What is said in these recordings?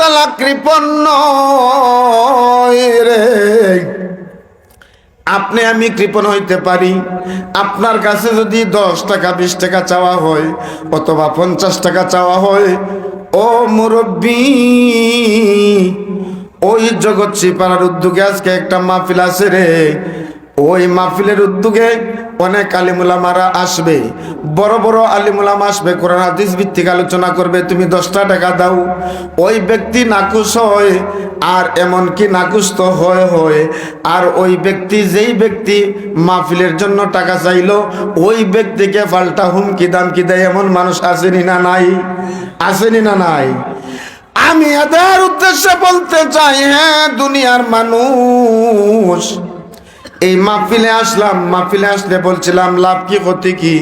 তাআলা কৃপণ নয় রে। আপনি আমি কৃপণ হইতে পারি। আপনার কাছে যদি 10 টাকা 20 টাকা চাওয়া হয় অথবা 50 টাকা চাওয়া হয়, ও মুরব্বী, ওই জগৎসি পাড়ার উদ্যোগে আজকে একটা মাহফিল আছে রে। ওই মাহফিলের উদ্যোগে অনেক আলিমুলামারা আসবে, বড় বড় আলিমুলামা আসবে, কোরআন হাদিস ভিত্তিক আলোচনা করবে। তুমি 10টা টাকা দাও, ওই ব্যক্তি নাকুশ হয়, আর এমন কি নাকুশ তো হয়। আর ওই ব্যক্তি, যেই ব্যক্তি মাহফিলের জন্য টাকা চাইলো, ওই ব্যক্তিকে পাল্টা হুমকি দামকি দেয়। এমন মানুষ আসেনি না নাই? আসেনি না নাই? আমি এদের উদ্দেশ্যে বলতে চাই, হ্যাঁ দুনিয়ার মানুষ, এই মাহফিলে আসলাম, মাহফিলে আসলে বলছিলাম লাভ কি ক্ষতি কি?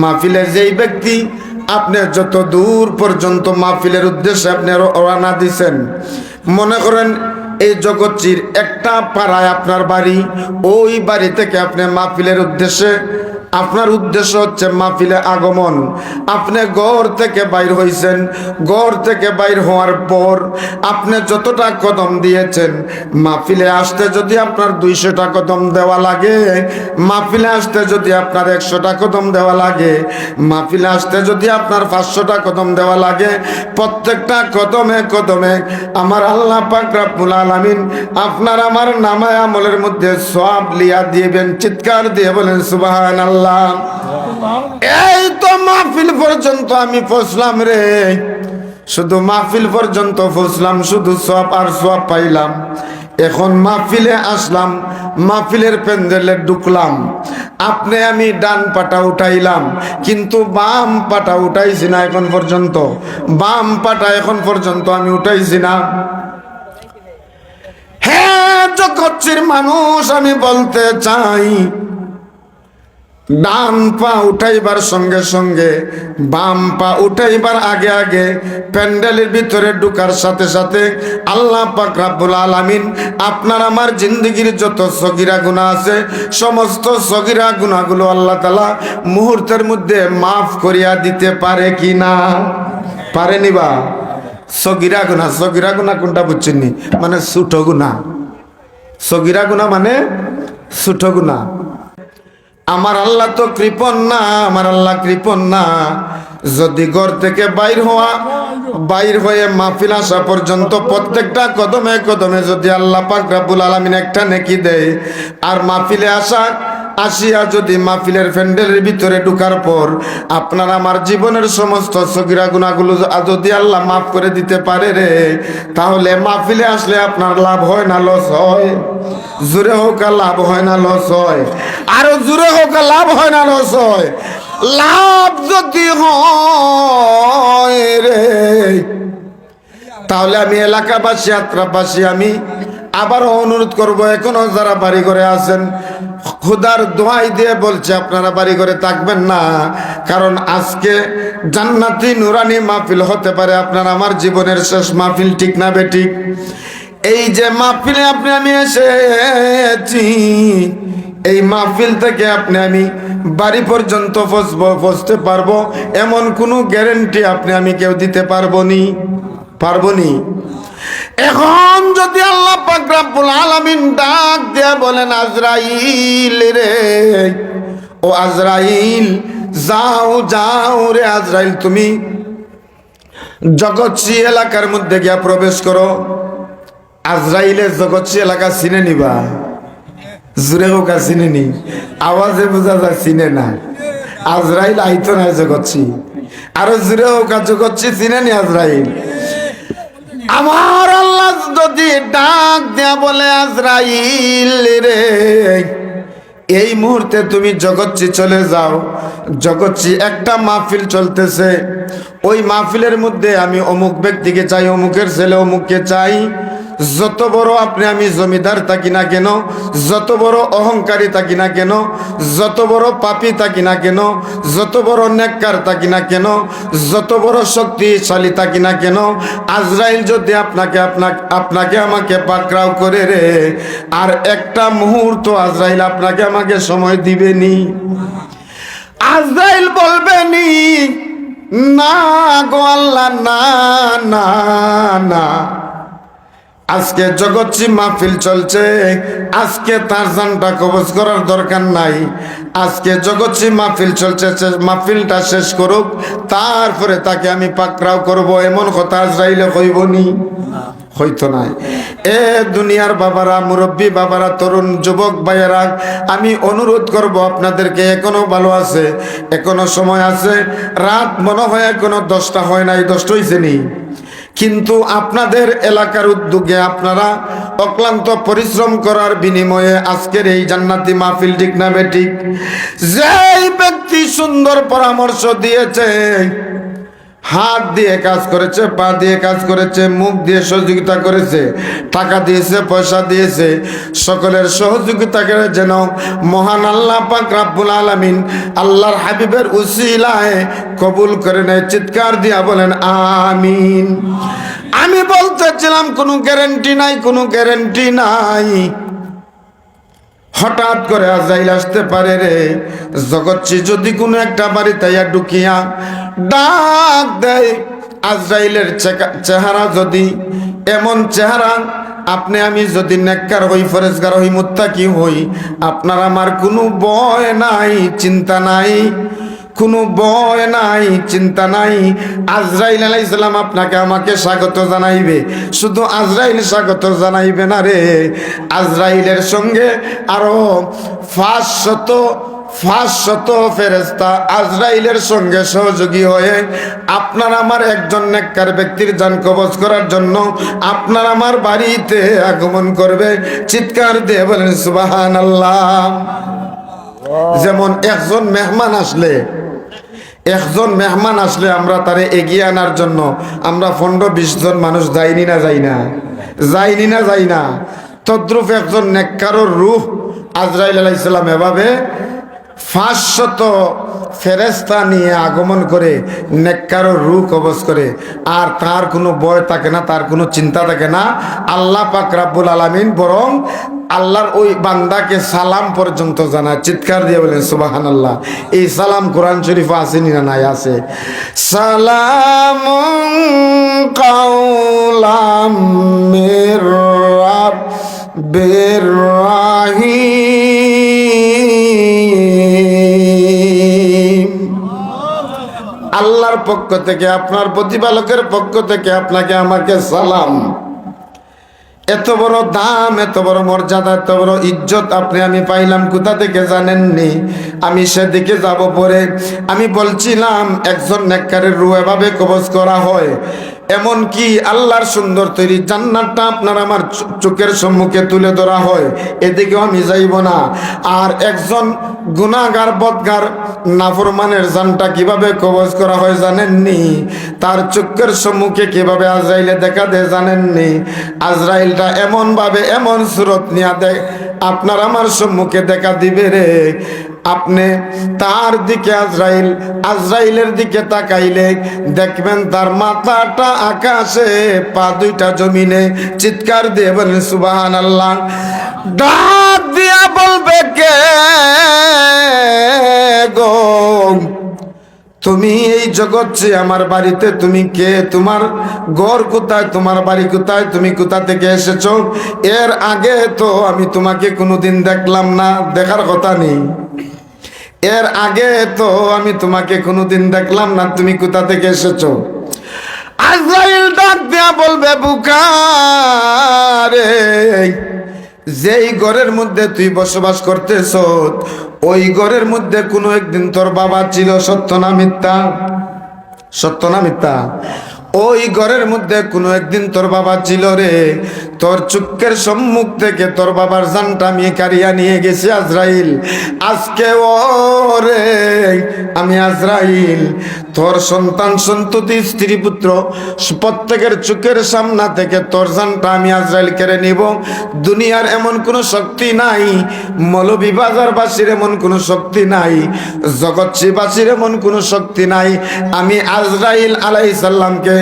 মাহফিলের যেই ব্যক্তি, আপনি যত দূর পর্যন্ত মাহফিলের উদ্দেশ্যে আপনি রওনা দিছেন, মনে করেন এই জগৎচির একটা পাড়ায় আপনার বাড়ি, ওই বাড়ি থেকে আপনি মাহফিলের উদ্দেশ্যে, আপনার উদ্দেশ্য হচ্ছে মাহফিলে আগমন। আপনি ঘর থেকে বাইর হইছেন, ঘর থেকে বাইর হওয়ার পর আপনি যতটা কদম দিয়েছেন, মাহফিলে আসতে যদি আপনার 200টা কদম দেওয়া লাগে, মাহফিলে আসতে যদি আপনার 100টা কদম দেওয়া লাগে, মাহফিলে আসতে যদি আপনার 500টা কদম দেওয়া লাগে, প্রত্যেকটা কদমে কদমে আমার আল্লাহ পাক রব্বুল আলামিন আপনার আমার নামায় আমলের মধ্যে সওয়াব লিয়া দিবেন। চিৎকার দিয়ে বলেন সুবহানাল্লাহ। এই তো মাহফিল পর্যন্ত আমি পৌঁছলাম রে, শুধু মাহফিল পর্যন্ত পৌঁছলাম, শুধু সওয়াব আর সওয়াব পাইলাম। এখন মাহফিলে আসলাম, মাহফিলের প্যান্ডেলে ঢুকলাম, আপনি আমি ডান পাটা উঠাইলাম, কিন্তু বাম পাটা উঠাইছি না এখন পর্যন্ত। বাম পাটা এখন পর্যন্ত আমি উঠাইছি না। হ্যাঁ জগৎচির মানুষ, আমি বলতে চাই, ডান পা উঠাইবার সঙ্গে সঙ্গে বাম পা উঠাইবার আগে আগে প্যান্ডেলের ভিতরে ঢুকার সাথে সাথে আল্লাহ পাক রব্বুল আলামিন আপনার আমার জিন্দগির যত সগীরা গুনাহ আছে, সমস্ত সগীরা গুনাহগুলো আল্লাহ তাআলা মুহূর্তের মধ্যে মাফ করিয়া দিতে পারে কি না? পারেনি বা? সগীরা গুনাহ কোনটা বুঝছেন নি? মানে ছোট গুনাহ। সগীরা গুনাহ মানে ছোট গুনাহ। আমার আল্লাহ তো কৃপণ না, আমার আল্লাহ কৃপণ না। যদি ঘর থেকে বাইর হয়ে মাহফিল আসা পর্যন্ত প্রত্যেকটা কদমে কদমে যদি আল্লাহ পাক রব্বুল আলামিন একটা নেকি দেয়, আর মাহফিলে আসিয়া যদি মাহফিলের প্যান্ডেলের ভিতরে ঢুকার পর আপনার আমার জীবনের সমস্ত সগীরা গুনাহগুলো যদি আল্লাহ মাফ করে দিতে পারে রে, তাহলে মাহফিলে আসলে আপনার লাভ হয় না লস হয়? জোরে হোক লাভ হয় না লস হয়? আরো জোরে হোক লাভ হয় না লস হয়? লাভ যদি হয় রে, তাহলে আমি এলাকাবাসী আত্রাবাসী আমি আবারও অনুরোধ করব, এখনো যারা বাড়ি ঘরে আছেন, খুদার দোয়াই দিয়ে বলছে আপনারা বাড়ি ঘরে থাকবেন না, কারণ আজকে জান্নাতি নুরানি মাহফিল হতে পারে আপনার আমার জীবনের শেষ মাহফিল। ঠিক না বেঠিক? এই যে মাহফিলে আপনি আমি এসেছি, এই মাহফিল থেকে আপনি আমি বাড়ি পর্যন্ত পৌঁছতে পারবো এমন কোনো গ্যারান্টি আপনি আমি কেউ দিতে পারবো নি। এখন যদি আল্লাহ পাক রব্বুল আলামিন ডাক দিয়া বলেন, আজরাইল রে, ও আজরাইল যাও রে আজরাইল, তুমি জগৎসি এলাকার মধ্যে গিয়া প্রবেশ করো। আজরাইলের জগৎসি এলাকা চিনে নিবা? জুড়ে হোকা চিনে নি? আওয়াজে বোঝা যায় চিনে না। আজরাইল আইতো না জগৎসি। আরো জুড়ে হোকা জগৎসি চিনে নি আজরাইল? আমার আল্লাহ যদি ডাক দেয়া বলে, আজরাইল রে, এই মুহূর্তে তুমি জগৎসি চলে যাও। জগৎসি একটা মাহফিল চলতেছে, ওই মাহফিলের মধ্যে আমি অমুক ব্যক্তিকে চাই, অমুকের ছেলে অমুককে চাই। যত বড় আপনি আমি জমিদার থাকি না কেন, যত বড় অহংকারী থাকি না কেন, যত বড় পাপী থাকি না কেন, যত বড় নেককার থাকি না কেন, যত বড় শক্তিশালী থাকি না কেন, আজরাইল যদি আপনাকে আমাকে পাকড়াও করে রে, আর একটা মুহূর্ত আজরাইল আপনাকে আমাকে সময় দিবেনি। আজরাইল বলবেনি না গো আল্লাহ, না না না, আজকে জগৎজি মাহফিল চলছে, আজকে তার জানটা কবজ করার দরকার নাই। আজকে জগৎজি মাহফিল চলছে, মাহফিলটা শেষ করুক, তারপরে তাকে আমি পাকড়াও করব, এমন কথা আজরাইলে কইবনি? হইতো না। এ দুনিয়ার বাবারা, মুরব্বী বাবারা, তরুণ যুবক ভাইয়েরা, আমি অনুরোধ করব আপনাদেরকে, এখনো ভালো আছে, এখনো সময় আছে। রাত মনে হয় এখনো 10টা হয় নাই, 10টা হয়েছে নি, কিন্তু আপনাদের এলাকার উদ্যোগে আপনারা অক্লান্ত পরিশ্রম করার বিনিময়ে আজকের এই জান্নাতি মাহফিল, ঠিক না বেঠিক? যেই ব্যক্তি সুন্দর পরামর্শ দিয়েছে, হাত দিয়ে কাজ করেছে, পা দিয়ে কাজ করেছে, মুখ দিয়ে সহযোগিতা করেছে, টাকা দিয়েছে, পয়সা দিয়েছে, সকলের সহযোগিতাকে যেন মহান আল্লাহ পাক রব্বুল আলামিন আল্লাহর হাবিবের উসিলায় কবুল করে নেয়। চিৎকার দিয়া বলেন আমিন। আমি বলতেছিলাম কোনো গ্যারান্টি নাই, কোনো গ্যারান্টি নাই। হঠাৎ করে আজরাইল আসতে পারে রে। জগৎজি যদি কোনো একটা বাড়িতে ঢুকিয়া ডাক দেয়, আজরাইলের চেহারা যদি এমন চেহারা, আপনি আমি যদি নেককার হই, ফরেজগার হই, মুত্তাকি হই, আপনার আমার কোনো ভয় নাই, চিন্তা নাই, কোনো ভয় নাই, চিন্তা নাই। আজরাইল আলাইহিস সালাম আপনাকে আমাকে স্বাগত জানাইবে। শুধু আজরাইল স্বাগত জানাইবে না রে, আজরাইলের সঙ্গে আরো 500 ফেরেশতা আজরাইলের সঙ্গে সহযোগী হয়ে আপনার আমার একজন নেককার ব্যক্তির জান কবজ করার জন্য আপনার আমার বাড়িতে আগমন করবে। চিৎকার দিয়ে বলেন সুবহানাল্লাহ। যেমন একজন মেহমান আসলে আমরা তারে এগিয়ে আনার জন্য আমরা 15-20 জন মানুষ যাইনি না যাই না। তদ্রূপ একজন নেককারর রূহ আজরাইল আলাইহিস সালাম এভাবে 500 ফেরেশতা নিয়ে আগমন করে নেককারর রূহ কবজ করে, আর তার কোনো ভয় থাকে না, তার কোনো চিন্তা থাকে না। আল্লাহ পাক রব্বুল আলামিন বরং আল্লাহর ওই বান্দাকে সালাম পর্যন্ত জানায়। চিৎকার দিয়ে বলেন সুবহানাল্লাহ। এই সালাম কোরআন শরীফে আছে না? নাই, আছে। সালামুন কাওলাম মির রাব্বির রাহিম। আল্লাহর পক্ষ থেকে, আপনার প্রতিপালকের পক্ষ থেকে আপনাকে আমাকে সালাম। এত বড় দাম, এত বড় মর্যাদা, এত বড় ইজ্জত আপনি আমি পাইলাম কোথা থেকে জানেননি? আমি সেদিকে যাব পরে। আমি বলছিলাম একজন নেককারের রূহ এভাবে কবজ করা হয়, এমন কি আল্লাহর সুন্দর তৈরি জান্নাতটা আপনার আমার চোখের সম্মুখে তুলে ধরা হয়, এদিকেও আমি যাইব না। আর একজন গুনাহগার, বদগার, নাফরমানের জানটা কিভাবে কবজ করা হয় জানেননি? তার চোখের সম্মুখে কিভাবে আজরাইলে দেখা দেয় জানেননি? আজরাইলটা এমন ভাবে, এমন সুরত নিয়া দেয় আপনার আমার সম্মুখে দেখা দিবে রে। আপনি তার দিকে, আজরাইলের দিকে তাকাইলে দেখবেন তার মাথাটা আকাশে, পা দুইটা জমিনে। চিৎকার দিয়ে বলেন সুবহানাল্লাহ। ডাক দিয়া বলবে, কে গো তুমি? এই জগৎ আমার বাড়িতে তুমি কে? তোমার ঘর কোথায়? তোমার বাড়ি কোথায়? তুমি কোথা থেকে এসেছো? এর আগে তো আমি তোমাকে কোনোদিন দেখলাম না, দেখার কথা নেই। এর আগে তো আমি তোমাকে কোনোদিন দেখলাম না, তুমি কোথা থেকে এসেছো? আজরাইল ডাক দিয়া বলবে, বুকারে, যেই ঘরের মধ্যে তুই বসবাস করতেছ, ওই ঘরের মধ্যে কোনো একদিন তোর বাবা ছিল। সত্য না মিথ্যা? সত্য না মিথ্যা? ওই ঘরের মধ্যে কোনো একদিন তোর বাবা ছিল রে। তোর চোখের সম্মুখ থেকে তোর বাবার জানটা আমি কারিয়া নিয়ে গেছি আজরাইল। আজকে ওরে আমি আজরাইল তোর সন্তান, সন্ততি, স্ত্রী, পুত্র প্রত্যেকের চোখের সামনা থেকে তোর জানটা আমি আজরাইল কেড়ে নিব। দুনিয়ার এমন কোনো শক্তি নাই, মৌলভীবাজারবাসীর এমন কোনো শক্তি নাই, জগৎবাসীর এমন কোনো শক্তি নাই আমি আজরাইল আলাইহিস সালামকে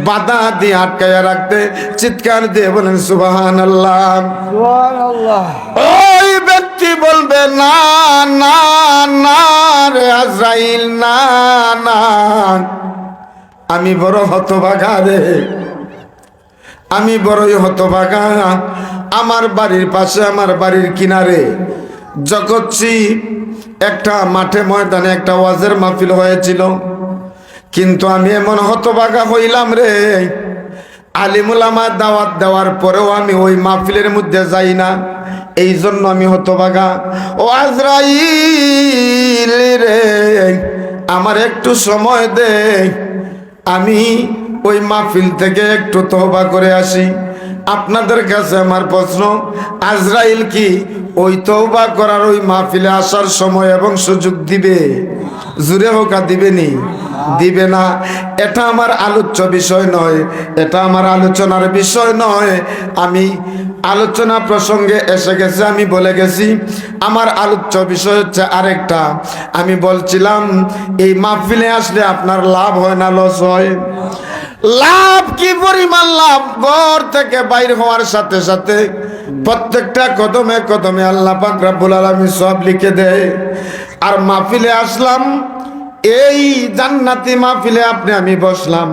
বাধা দিয়ে আটকায়া রাখতে। চিৎকার দিয়ে বলেন সুবহানাল্লাহ, সুবহানাল্লাহ। ওই ব্যক্তি বলবে, না না না রে আজরাইল, না না, আমি বড় হতভাগা রে, আমি বড়ই হতভাগা। আমার বাড়ির পাশে, আমার বাড়ির কিনারে জগৎসি একটা মাঠে ময়দানে একটা ওয়াজের মাহফিল হয়েছিল, কিন্তু আমি এমন হতভাগা হইলাম রে, আলিমুলামা দাওয়াত দেওয়ার পরেও আমি ওই মাহফিলের মধ্যে যাই না। এই জন্য আমি হতভাগা। ও আজরাইল রে, আমার একটু সময় দে, আমি ওই মাহফিল থেকে একটু তওবা করে আসি। আপনাদের কাছে আমার প্রশ্ন, আজরাইল কি ওই তওবা করার ওই মাহফিলে আসার সময় এবং সুযোগ দিবে? জুড়ে হোকা দিবেনি? দিবে না। এটা আমার আলোচ্য বিষয় নয়, এটা আমার আলোচনার বিষয় নয়। আমি আলোচনা প্রসঙ্গে এসে গেছে, আমি বলে গেছি আমার আলোচ্য বিষয় হচ্ছে আরেকটা। আমি বলছিলাম এই মাহফিলে আসলে আপনার লাভ হয় না লস হয়? লাভ কি পরিমাণ লাভ! ঘর থেকে বাইর হওয়ার সাথে সাথে প্রত্যেকটা কদমে কদমে আল্লাহ পাক রব্বুল আলামিন সব লিখে দেয়। আর মাহফিলে আসলাম, এই জান্নাতি মাহফিলে আমি বসলাম,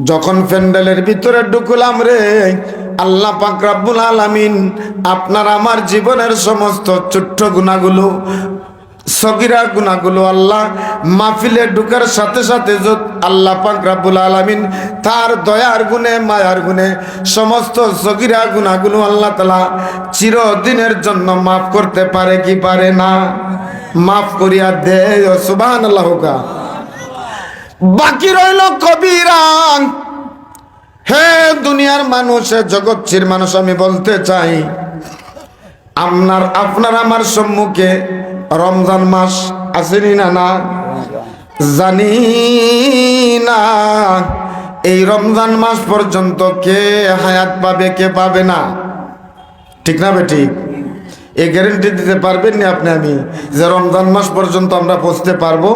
যখন প্যান্ডেলের ভিতরে ঢুকলাম রে, আল্লাহ পাক রব্বুল আলামিন আপনার আমার জীবনের সমস্ত ছোট্ট গুনাহগুলো, সগীরা গুনাহগুলো আল্লাহ মাহফিলে ঢুকার সাথে সাথে আল্লাহ পাক রব্বুল আলামিন তার দয়ার গুণে মায়ার গুণে সমস্ত সগীরা গুনাহগুলো আল্লাহ তাআলা চিরদিনের জন্য মাফ করতে পারে কি পারে না? মাফ করিয়া দেয়। সুবহানাল্লাহ। বাকি রইল কবিরা। হে দুনিয়ার মানুষ, জগৎচির মানুষ, আমি বলতে চাই আপনার আমার সম্মুখে রমজান মাস আসেনি না? না জানি না এই রমজান মাস পর্যন্ত কে হায়াত পাবে, কে পাবে না। ঠিক না বেঠিক? এই গ্যারেন্টি দিতে পারবেন না আপনি আমি যে রমজান মাস পর্যন্ত আমরা পৌঁছতে পারবো?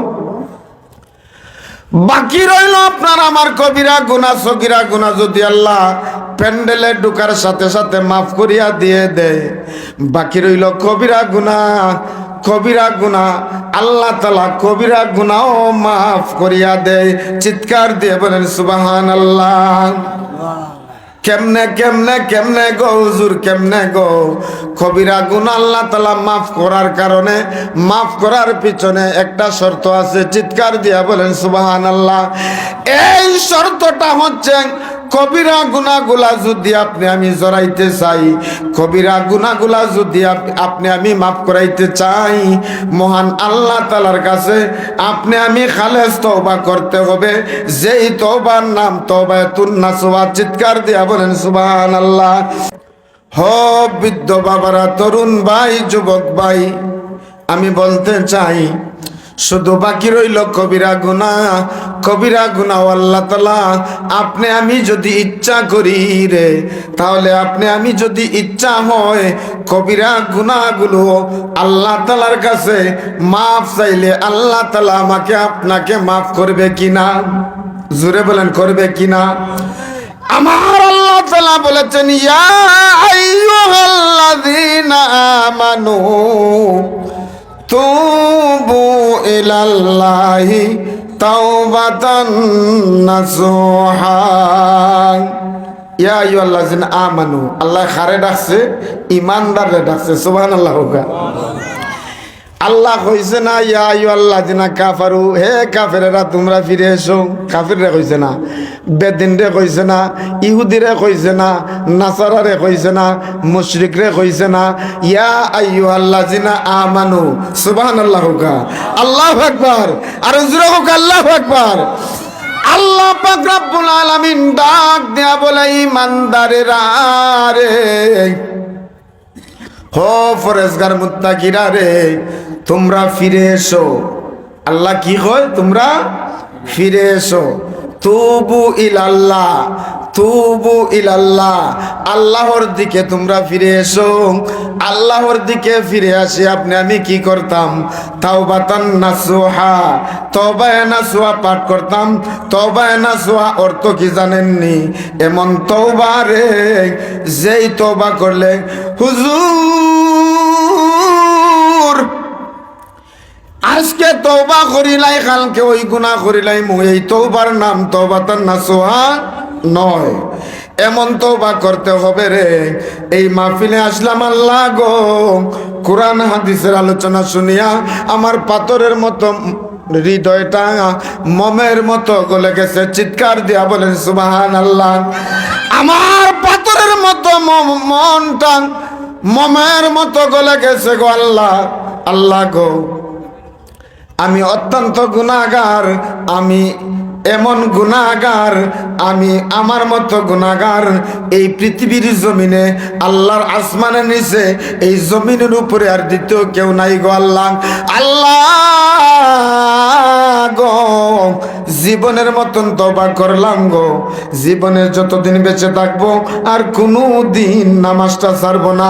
বাকি রইল আপনার আমার কবিরা গুনাহ, সগীরা গুনাহ যদি আল্লাহ প্যান্ডেলে ঢুকার সাথে সাথে মাফ করিয়া দিয়ে দেয়, বাকি রইল কবিরা গুনাহ। কবিরা গুনাহ আল্লাহ তাআলা কবিরা গুনাহও মাফ করিয়া দেয়। চিৎকার দিয়ে বলেন সুবহানাল্লাহ। কেমনে কেমনে কেমনে গো হুজুর, কেমনে গো? কবিরা গুনাহ আল্লাহ তাআলা মাফ করার কারণে, মাফ করার পিছনে একটা শর্ত আছে। চিৎকার দিয়া বলেন সুবহানাল্লাহ। এই শর্তটা হচ্ছে কবিরা গুনাহগুলা যদি আমি জড়াইতে চাই, কবিরা গুনাহগুলা যদি আমি মাফ করাইতে চাই, মহান আল্লাহ তাআলার কাছে আমি খালেস তওবা করতে হবে, যেই তওবার নাম তওবাতুন নাসুহা। চিৎকার দিয়া বলেন সুবহানাল্লাহ। হো বৃদ্ধ বাবারা, তরুণ ভাই, যুবক ভাই, আমি বলতে চাই শুধু বাকি রইল কবিরা গুনাহ। কবিরা গুনাহ আল্লাহ তাআলা আমি যদি ইচ্ছা করি রে, তাহলে আমি যদি ইচ্ছা হয় কবিরা গুনাহগুলো আল্লাহ তাআলার কাছে মাফ চাইলে আল্লাহ তাআলা আমাকে আপনাকে মাফ করবে কিনা? জোরে বলেন, করবে কিনা? আমার আল্লাহ তাআলা বলেছেন, ইয়া আইয়ুহাল্লাযীনা আমানু তুবু ইলাল্লাহি তাওবাতান নাসুহা। ইয়া আইয়ুহাল্লাযীনা আমানু, আল্লাহ খারে ডাকছে, ইমানদারে ডাকছে। সুবহানাল্লাহ। আল্লাহ কইছে না ইয়া আইয়ুহাল্লাযীনা কাফারু, হে কাফেরেরা তোমরা ফিরে এসো। কাফেররে কইছে না, বেদিনরে কইছে না, ইহুদিরে কইছে না, নাসারারে কইছে না, মুশরিকরে কইছে না। ইয়া আইয়ুহাল্লাযীনা আমানু। সুবহানাল্লাহ। আল্লাহু আকবার। আর জোরে হোক আল্লাহু আকবার। আল্লাহ পাক রব্বুল আলামিন ডাক দেয়া বলে, ইমানদারেরা রে, হো ফরেজগার মুত্তাকিরা রে, তোমরা ফিরে এসো। আল্লাহ কি কয়? তোমরা ফিরে এসো। তুবু ইলাল্লাহ, তুবু ইলাল্লাহ, আল্লাহর দিকে তোমরা ফিরে এসো। আল্লাহর দিকে ফিরে আসি আমি কি করতাম? তাওবাতান নাসুহা, তওবায়ে নাসুহা পাঠ করতাম। তওবায়ে নাসুহা অর্থ কি জানেননি? এমন তওবা রে, যেই তওবা করলে হুজুর আজকে তওবা করিলাই কালকে ওই গুনাহ করিলাই এই তওবার নাম তওবাতান নাসুহা নয়। এমন তওবা করতে হবে রে। এই মাহফিলে আসলাম আল্লাহ গো, কোরআন হাদিসের আলোচনা শুনিয়া আমার পাথরের মতো হৃদয়টা মমের মতো গলে গেছে। চিৎকার দিয়া বলেন সুবহানাল্লাহ। আমার পাথরের মতো মনটা মমের মতো গলে গেছে গো আল্লাহ। আল্লাহ গো, আমি অত্যন্ত গুনাহগার, আমি এমন গুনাহগার, আমি আমার মতো গুনাহগার এই পৃথিবীর জমিনে, আল্লাহর আসমানের নিচে, এই জমিনের উপরে আর দ্বিতীয় কেউ নাই গো আল্লাহ। আল্লাহ গো, জীবনের মতন তওবা করলাম গো, জীবনের যতদিন বেঁচে থাকবো আর কোনো দিন নামাজটা ছাড়বো না।